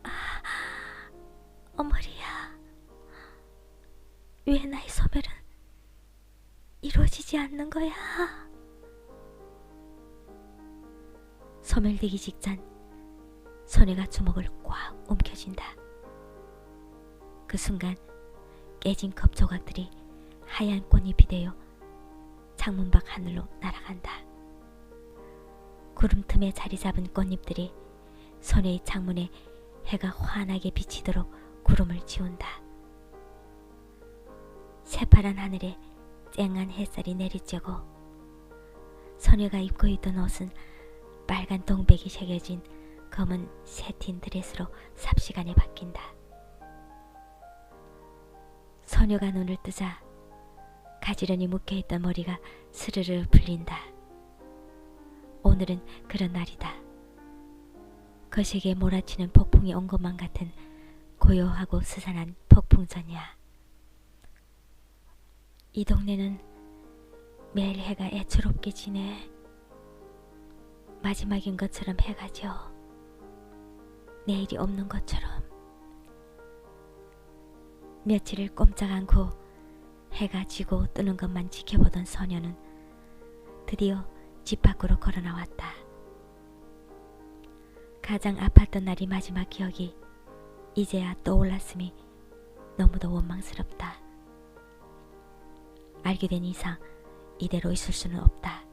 아, 어머리야. 왜 나의 소멸은 이루어지지 않는 거야? 소멸되기 직전 소녀가 주먹을 꽉 움켜쥔다. 그 순간 깨진 컵 조각들이 하얀 꽃잎이 되어 창문 밖 하늘로 날아간다. 구름 틈에 자리 잡은 꽃잎들이 소녀의 창문에 해가 환하게 비치도록 구름을 지운다. 새파란 하늘에 쨍한 햇살이 내리쬐고 소녀가 입고 있던 옷은 빨간 동백이 새겨진 검은 새틴 드레스로 삽시간에 바뀐다. 소녀가 눈을 뜨자 가지런히 묶여있던 머리가 스르르 풀린다. 오늘은 그런 날이다. 거시기에 몰아치는 폭풍이 온 것만 같은 고요하고 스산한 폭풍전이야. 이 동네는 매일 해가 애처롭게 지네. 마지막인 것처럼 해가 져. 내일이 없는 것처럼. 며칠을 꼼짝 않고 해가 지고 뜨는 것만 지켜보던 소녀는 드디어 집 밖으로 걸어 나왔다. 가장 아팠던 날이 마지막 기억이 이제야 떠올랐음이 너무도 원망스럽다. 알게 된 이상 이대로 있을 수는 없다.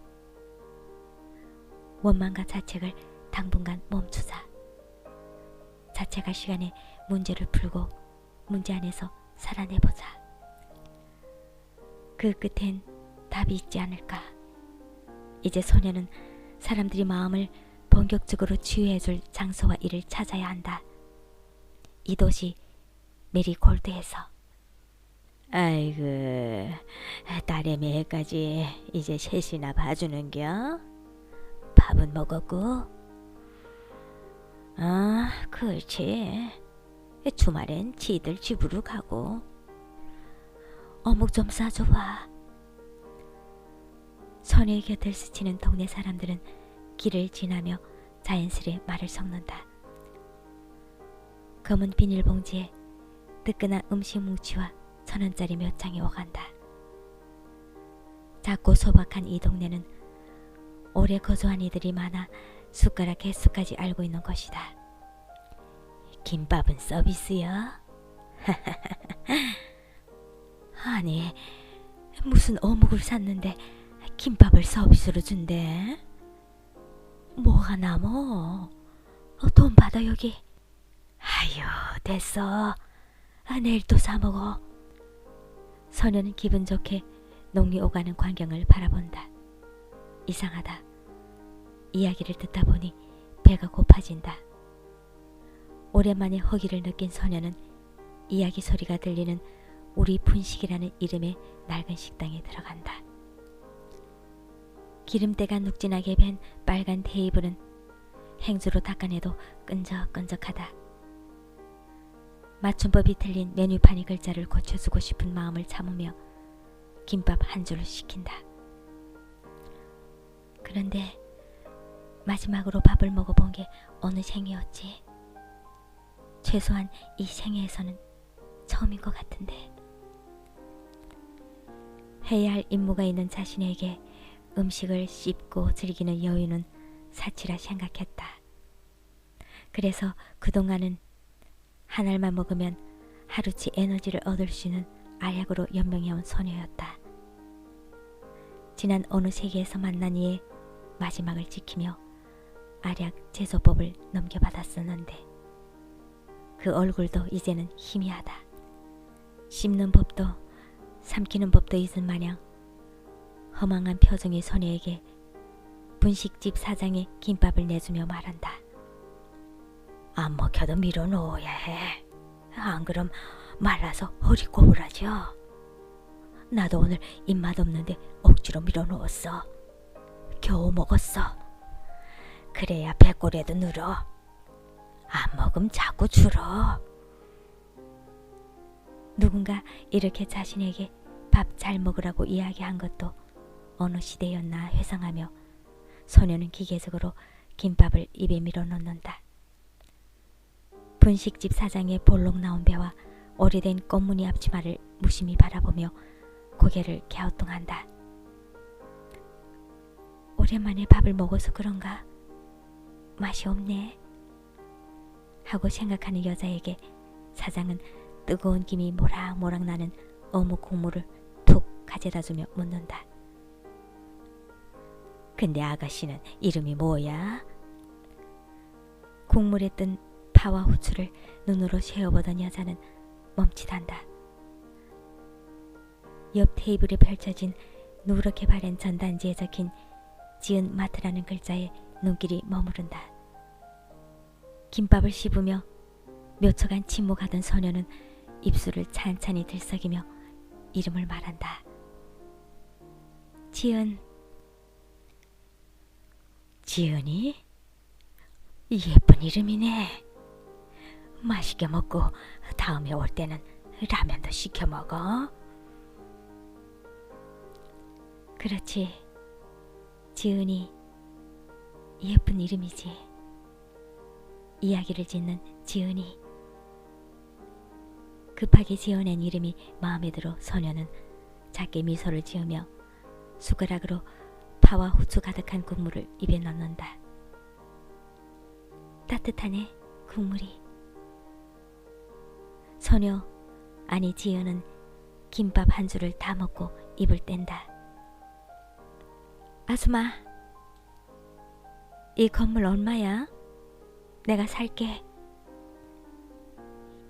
원망과 자책을 당분간 멈추자. 자책할 시간에 문제를 풀고 문제 안에서 살아내보자. 그 끝엔 답이 있지 않을까. 이제 소녀는 사람들이 마음을 본격적으로 치유해줄 장소와 일을 찾아야 한다. 이 도시 메리골드에서. 아이고, 딸의 매까지 이제 셋이나 봐주는겨? 밥은 먹었고? 아, 그렇지. 주말엔 지들 집으로 가고. 어묵 좀 싸줘봐. 소녀의 곁을 스치는 동네 사람들은 길을 지나며 자연스레 말을 섞는다. 검은 비닐봉지에 뜨끈한 음식 뭉치와 1,000원짜리 몇 장이 오간다. 작고 소박한 이 동네는 오래 거주한 이들이 많아 숟가락 개수까지 알고 있는 것이다. 김밥은 서비스요? 아니, 무슨 어묵을 샀는데 김밥을 서비스로 준대? 뭐가 남어? 돈 받아 여기. 아유, 됐어. 내일 또 사 먹어. 소녀는 기분 좋게 농리 오가는 광경을 바라본다. 이상하다. 이야기를 듣다 보니 배가 고파진다. 오랜만에 허기를 느낀 소녀는 이야기 소리가 들리는 우리 분식이라는 이름의 낡은 식당에 들어간다. 기름때가 눅진하게 밴 빨간 테이블은 행주로 닦아내도 끈적끈적하다. 맞춤법이 틀린 메뉴판의 글자를 고쳐주고 싶은 마음을 참으며 김밥 한 줄을 시킨다. 그런데 마지막으로 밥을 먹어본 게 어느 생이었지? 최소한 이 생애에서는 처음인 것 같은데. 해야 할 임무가 있는 자신에게 음식을 씹고 즐기는 여유는 사치라 생각했다. 그래서 그동안은 한 알만 먹으면 하루치 에너지를 얻을 수 있는 알약으로 연명해온 소녀였다. 지난 어느 세계에서 만난 이의 마지막을 지키며 알약 제조법을 넘겨받았었는데 그 얼굴도 이제는 희미하다. 씹는 법도 삼키는 법도 잊은 마냥 허망한 표정의 소녀에게 분식집 사장이 김밥을 내주며 말한다. 안 먹혀도 밀어놓아야 해. 안 그럼 말라서 허리 꼬부라져. 나도 오늘 입맛 없는데 억지로 밀어놓았어. 겨우 먹었어. 그래야 배꼽에도 늘어. 안 먹으면 자꾸 줄어. 누군가 이렇게 자신에게 밥 잘 먹으라고 이야기한 것도 어느 시대였나 회상하며 소녀는 기계적으로 김밥을 입에 밀어넣는다. 분식집 사장의 볼록 나온 배와 오래된 꽃무늬 앞치마를 무심히 바라보며 고개를 갸우뚱한다. 오랜만에 밥을 먹어서 그런가? 맛이 없네. 하고 생각하는 여자에게 사장은 뜨거운 김이 모락모락 나는 어묵 국물을 툭 가져다주며 묻는다. 근데 아가씨는 이름이 뭐야? 국물에 뜬 파와 후추를 눈으로 세어보던 여자는 멈칫한다. 옆 테이블에 펼쳐진 누렇게 바랜 전단지에 적힌 지은 마트라는 글자에 눈길이 머무른다. 김밥을 씹으며 몇 초간 침묵하던 소녀는 입술을 찬찬히 들썩이며 이름을 말한다. 지은. 지은이? 예쁜 이름이네. 맛있게 먹고 다음에 올 때는 라면도 시켜 먹어. 그렇지. 지은이 예쁜 이름이지. 이야기를 짓는 지은이. 급하게 지어낸 이름이 마음에 들어 소녀는 작게 미소를 지으며 숟가락으로 파와 후추 가득한 국물을 입에 넣는다. 따뜻하네, 국물이. 소녀, 아니 지은은 김밥 한 줄을 다 먹고 입을 뗀다. 아줌마, 이 건물 얼마야? 내가 살게.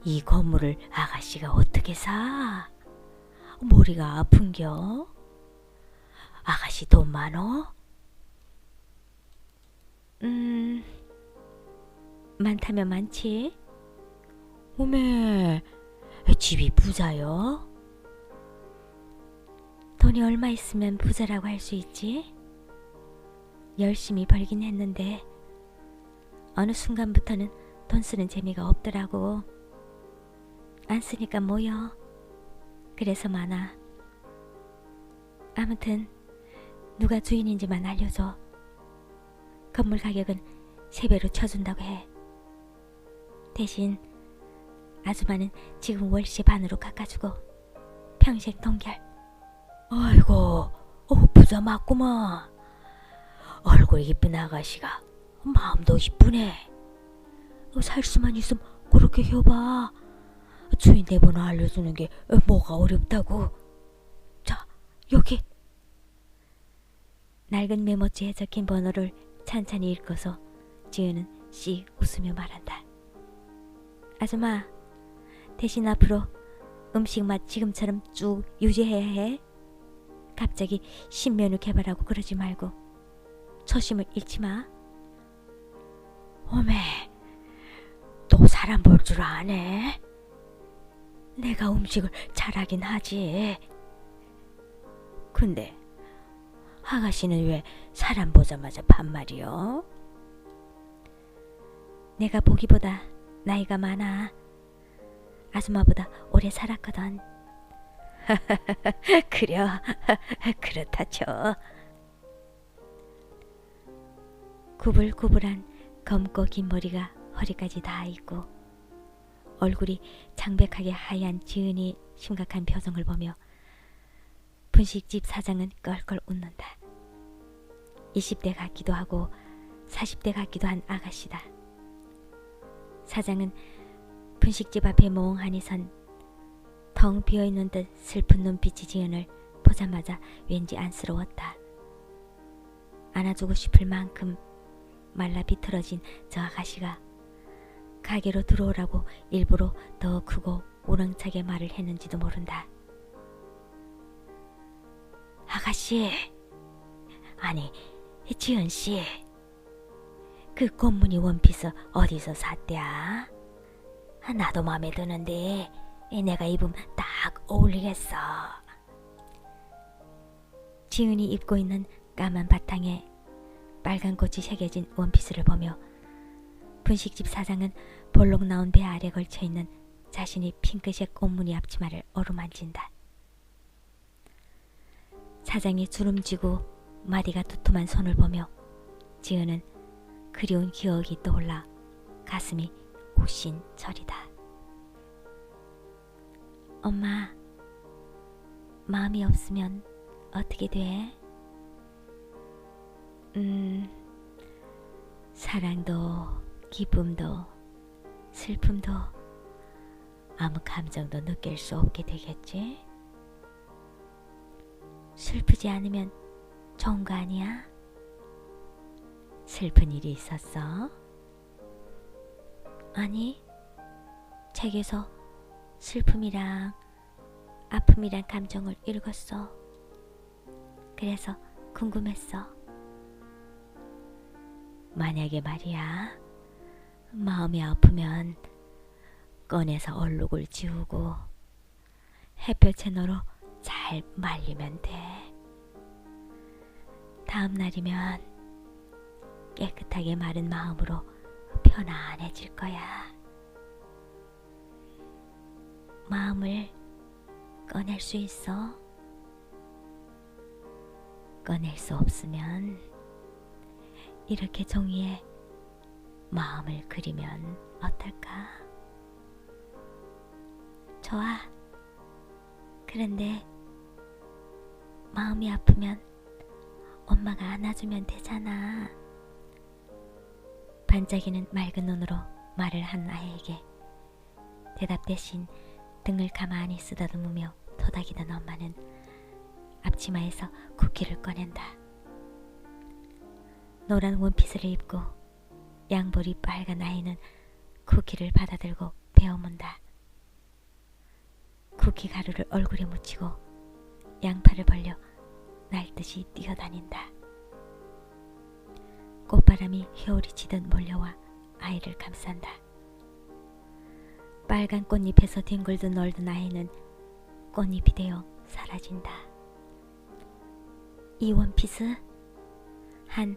이 건물을 아가씨가 어떻게 사? 머리가 아픈겨? 아가씨 돈 많어? 많다면 많지. 오메, 집이 부자요? 돈이 얼마 있으면 부자라고 할 수 있지? 열심히 벌긴 했는데 어느 순간부터는 돈 쓰는 재미가 없더라고. 안 쓰니까 모여. 그래서 많아. 아무튼 누가 주인인지만 알려줘. 건물 가격은 3배로 쳐준다고 해. 대신 아줌마는 지금 월세 반으로 깎아주고 평생 동결. 아이고, 부자 맞구만. 얼굴 이쁜 아가씨가 마음도 이쁘네. 살 수만 있으면 그렇게 해봐. 주인 내 번호 알려주는 게 뭐가 어렵다고. 자, 여기. 낡은 메모지에 적힌 번호를 찬찬히 읽어서 지은은 씩 웃으며 말한다. 아줌마, 대신 앞으로 음식 맛 지금처럼 쭉 유지해야 해. 갑자기 신메뉴 개발하고 그러지 말고 초심을 잃지 마. 어메, 또 사람 볼 줄 아네. 내가 음식을 잘하긴 하지. 근데 아가씨는 왜 사람 보자마자 반말이요? 내가 보기보다 나이가 많아. 아줌마보다 오래 살았거든. 그려, 그렇다 쳐. 구불구불한 검고 긴 머리가 허리까지 닿아 있고 얼굴이 창백하게 하얀 지은이 심각한 표정을 보며 분식집 사장은 껄껄 웃는다. 20대 같기도 하고 40대 같기도 한 아가씨다. 사장은 분식집 앞에 멍하니 선 텅 비어있는 듯 슬픈 눈빛이 지은을 보자마자 왠지 안쓰러웠다. 안아주고 싶을 만큼 말라 비틀어진 저 아가씨가 가게로 들어오라고 일부러 더 크고 우렁차게 말을 했는지도 모른다. 아가씨, 아니 지은씨, 그 꽃무늬 원피스 어디서 샀대야? 나도 마음에 드는데 내가 입으면 딱 어울리겠어. 지은이 입고 있는 까만 바탕에 빨간 꽃이 새겨진 원피스를 보며 분식집 사장은 볼록 나온 배 아래 걸쳐있는 자신이 핑크색 꽃무늬 앞치마를 어루만진다. 사장이 주름지고 마디가 두툼한 손을 보며 지은은 그리운 기억이 떠올라 가슴이 욱신저리다. 엄마, 마음이 없으면 어떻게 돼? 사랑도 기쁨도 슬픔도 아무 감정도 느낄 수 없게 되겠지? 슬프지 않으면 좋은 거 아니야? 슬픈 일이 있었어? 아니, 책에서 슬픔이랑 아픔이란 감정을 읽었어. 그래서 궁금했어. 만약에 말이야, 마음이 아프면 꺼내서 얼룩을 지우고 햇볕에 널어 잘 말리면 돼. 다음 날이면 깨끗하게 마른 마음으로 편안해질 거야. 마음을 꺼낼 수 있어? 꺼낼 수 없으면 이렇게 종이에 마음을 그리면 어떨까? 좋아. 그런데 마음이 아프면 엄마가 안아주면 되잖아. 반짝이는 맑은 눈으로 말을 한 아이에게 대답 대신 등을 가만히 쓰다듬으며 토닥이던 엄마는 앞치마에서 쿠키를 꺼낸다. 노란 원피스를 입고 양볼이 빨간 아이는 쿠키를 받아들고 베어문다. 쿠키 가루를 얼굴에 묻히고 양팔을 벌려 날듯이 뛰어다닌다. 꽃바람이 휘어리치듯 몰려와 아이를 감싼다. 빨간 꽃잎에서 뒹굴듯 놀던 아이는 꽃잎이 되어 사라진다. 이 원피스 한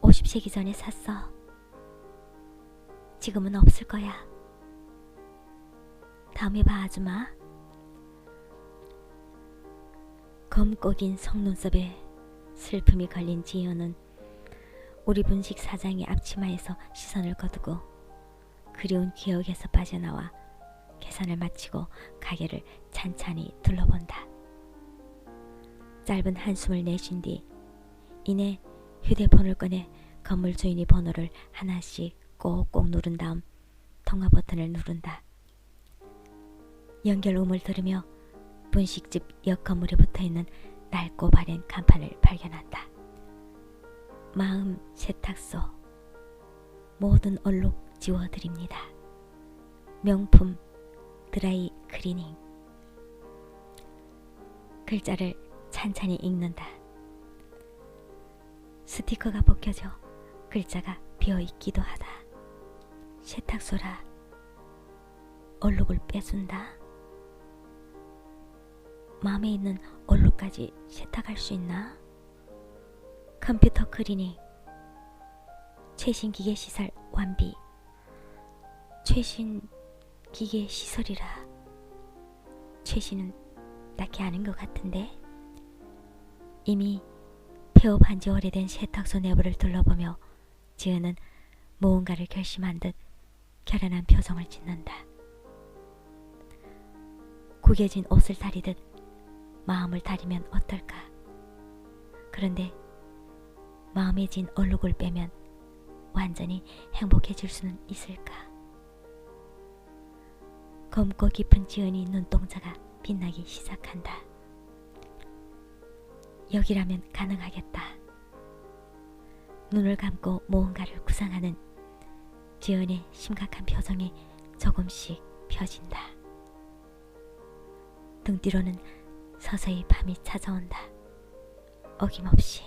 50세기 전에 샀어. 지금은 없을 거야. 다음에 봐, 아줌마. 검고 긴 속눈썹에 슬픔이 걸린 지연은 우리 분식 사장의 앞치마에서 시선을 거두고 그리운 기억에서 빠져나와 계산을 마치고 가게를 찬찬히 둘러본다. 짧은 한숨을 내쉰 뒤 이내 휴대폰을 꺼내 건물 주인의 번호를 하나씩 꼭꼭 누른 다음 통화 버튼을 누른다. 연결음을 들으며 분식집 옆 건물에 붙어있는 낡고 바랜 간판을 발견한다. 마음 세탁소, 모든 얼룩 지워드립니다. 명품 드라이 클리닝. 글자를 찬찬히 읽는다. 스티커가 벗겨져 글자가 비어있기도 하다. 세탁소라 얼룩을 빼준다. 마음에 있는 얼룩까지 세탁할 수 있나? 컴퓨터 클리닝. 최신 기계 시설 완비. 최신 기계 시설이라 최신은 딱히 아닌 것 같은데. 이미 폐업한 지 오래된 세탁소 내부를 둘러보며 지은은 무언가를 결심한 듯 결연한 표정을 짓는다. 구겨진 옷을 다리듯 마음을 다리면 어떨까? 그런데 마음에 진 얼룩을 빼면 완전히 행복해질 수는 있을까? 검고 깊은 지은이 눈동자가 빛나기 시작한다. 여기라면 가능하겠다. 눈을 감고 무언가를 구상하는 지은의 심각한 표정이 조금씩 펴진다. 등 뒤로는 서서히 밤이 찾아온다. 어김없이.